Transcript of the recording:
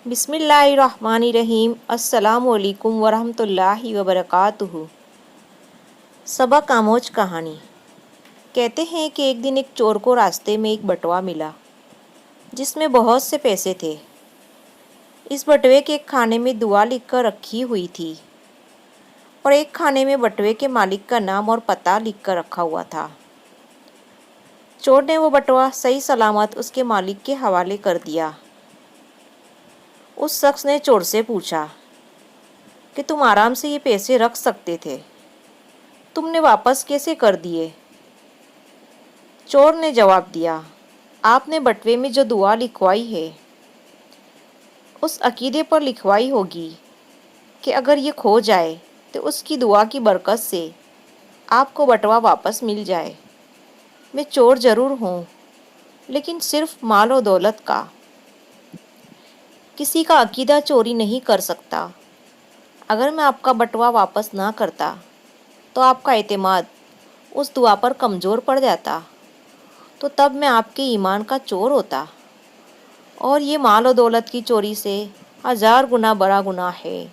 بسم اللہ الرحمن الرحیم۔ السلام علیکم ورحمۃ اللہ وبرکاتہ۔ سبق آموز کہانی۔ کہتے ہیں کہ ایک دن ایک چور کو راستے میں ایک بٹوا ملا جس میں بہت سے پیسے تھے۔ اس بٹوے کے ایک کھانے میں دعا لکھ کر رکھی ہوئی تھی اور ایک کھانے میں بٹوے کے مالک کا نام اور پتہ لکھ کر رکھا ہوا تھا۔ چور نے وہ بٹوا صحیح سلامت اس کے مالک کے حوالے کر دیا۔ اس شخص نے چور سے پوچھا کہ تم آرام سے یہ پیسے رکھ سکتے تھے، تم نے واپس کیسے کر دیے؟ چور نے جواب دیا، آپ نے بٹوے میں جو دعا لکھوائی ہے اس عقیدے پر لکھوائی ہوگی کہ اگر یہ کھو جائے تو اس کی دعا کی برکت سے آپ کو بٹوا واپس مل جائے۔ میں چور ضرور ہوں لیکن صرف مال و دولت کا، کسی کا عقیدہ چوری نہیں کر سکتا۔ اگر میں آپ کا بٹوا واپس نہ کرتا تو آپ کا اعتماد اس دعا پر کمزور پڑ جاتا، تو تب میں آپ کے ایمان کا چور ہوتا، اور یہ مال و دولت کی چوری سے 1000 گنا بڑا گناہ ہے۔